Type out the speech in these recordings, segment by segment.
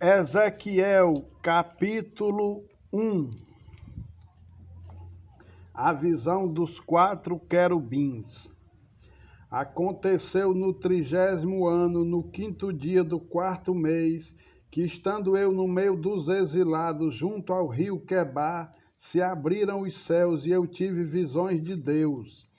Ezequiel, capítulo 1. A visão dos 4 querubins. Aconteceu no 30º ano, no 5º dia do 4º mês, que estando eu no meio dos exilados, junto ao rio Quebar, se abriram os céus e eu tive visões de Deus.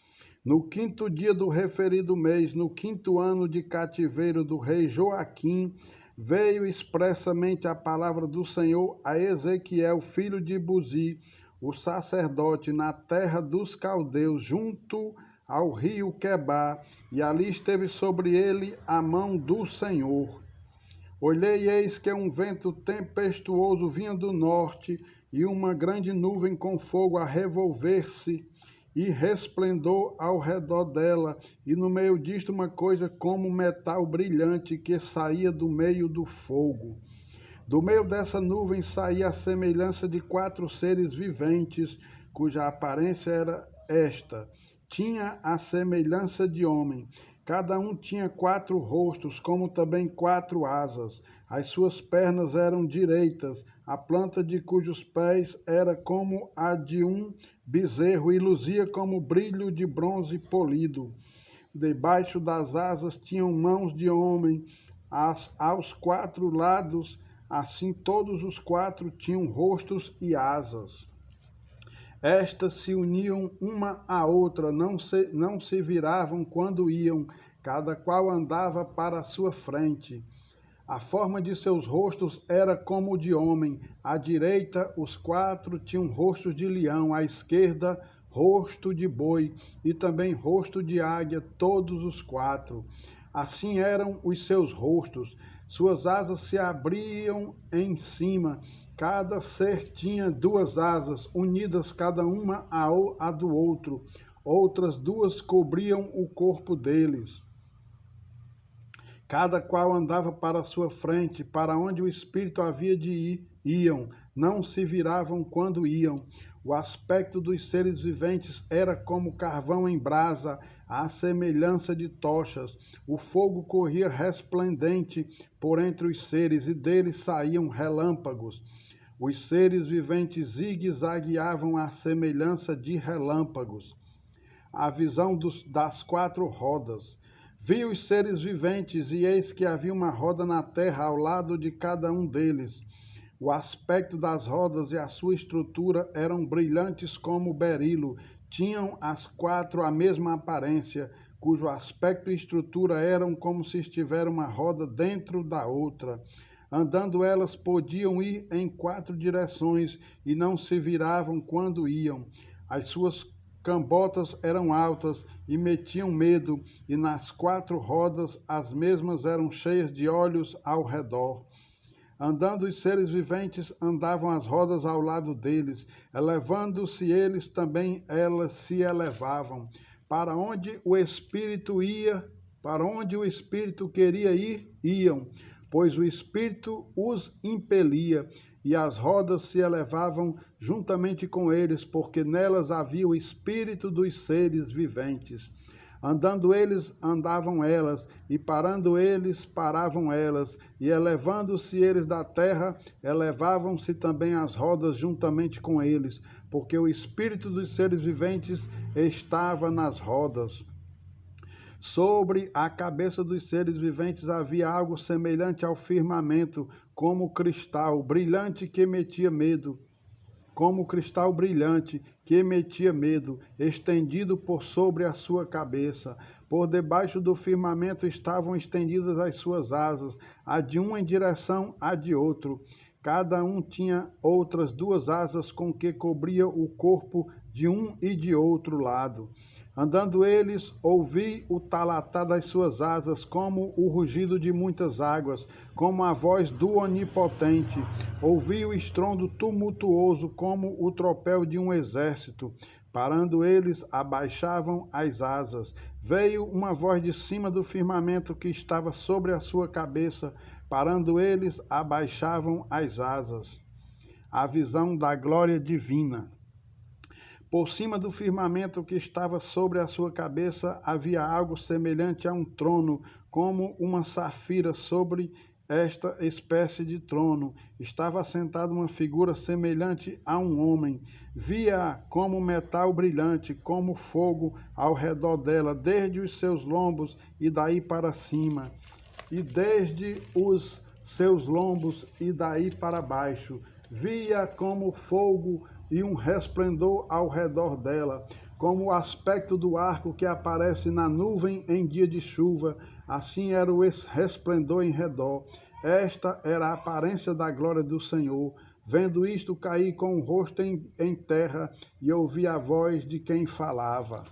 No 5º dia do referido mês, no 5º ano de cativeiro do rei Joaquim, veio expressamente a palavra do Senhor a Ezequiel, filho de Buzi, o sacerdote, na terra dos caldeus, junto ao rio Quebar, e ali esteve sobre ele a mão do Senhor. Olhei, eis que um vento tempestuoso vinha do norte, e uma grande nuvem com fogo a revolver-se, e resplendor ao redor dela, e no meio disto uma coisa como metal brilhante que saía do meio do fogo. Do meio dessa nuvem saía a semelhança de 4 seres viventes, cuja aparência era esta: tinha a semelhança de homem. Cada um tinha 4 rostos, como também 4 asas. As suas pernas eram direitas, a planta de cujos pés era como a de um bezerro e luzia como brilho de bronze polido. Debaixo das asas tinham mãos de homem, aos 4 lados, assim todos os 4 tinham rostos e asas. Estas se uniam uma à outra, não se viravam quando iam, cada qual andava para a sua frente. A forma de seus rostos era como de homem. À direita, os 4 tinham rostos de leão, à esquerda, rosto de boi, e também rosto de águia, todos os 4. Assim eram os seus rostos. Suas asas se abriam em cima. Cada ser tinha 2 asas, unidas cada uma à do outro. Outras 2 cobriam o corpo deles. Cada qual andava para a sua frente, para onde o Espírito havia de ir, iam, não se viravam quando iam. O aspecto dos seres viventes era como carvão em brasa, à semelhança de tochas. O fogo corria resplendente por entre os seres, e deles saíam relâmpagos. Os seres viventes zigue-zagueavam à semelhança de relâmpagos. A visão das 4 rodas. Vi os seres viventes, e eis que havia uma roda na terra ao lado de cada um deles. O aspecto das rodas e a sua estrutura eram brilhantes como berilo. Tinham as 4 a mesma aparência, cujo aspecto e estrutura eram como se estivesse uma roda dentro da outra. Andando elas podiam ir em 4 direções e não se viravam quando iam. As suas cambotas eram altas e metiam medo, e nas 4 rodas as mesmas eram cheias de olhos ao redor. Andando os seres viventes, andavam as rodas ao lado deles, elevando-se eles também, elas se elevavam. Para onde o Espírito ia, para onde o Espírito queria ir, iam, pois o Espírito os impelia, e as rodas se elevavam juntamente com eles, porque nelas havia o Espírito dos seres viventes. Andando eles, andavam elas, e parando eles, paravam elas, e elevando-se eles da terra, elevavam-se também as rodas juntamente com eles, porque o Espírito dos seres viventes estava nas rodas. Sobre a cabeça dos seres viventes havia algo semelhante ao firmamento, como cristal brilhante que metia medo, estendido por sobre a sua cabeça. Por debaixo do firmamento estavam estendidas as suas asas, a de um em direção à de outro. Cada um tinha outras 2 asas com que cobria o corpo de um e de outro lado. Andando eles, ouvi o talatar das suas asas, como o rugido de muitas águas, como a voz do Onipotente. Ouvi o estrondo tumultuoso, como o tropel de um exército. Parando eles, abaixavam as asas. Veio uma voz de cima do firmamento que estava sobre a sua cabeça. Parando eles, abaixavam as asas. A visão da glória divina. Por cima do firmamento que estava sobre a sua cabeça havia algo semelhante a um trono, como uma safira sobre esta espécie de trono. Estava sentada uma figura semelhante a um homem. Via como metal brilhante, como fogo ao redor dela, desde os seus lombos e daí para cima, e desde os seus lombos e daí para baixo. Via como fogo e um resplendor ao redor dela, como o aspecto do arco que aparece na nuvem em dia de chuva, assim era o resplendor em redor. Esta era a aparência da glória do Senhor. Vendo isto, caí com o rosto em terra e ouvi a voz de quem falava.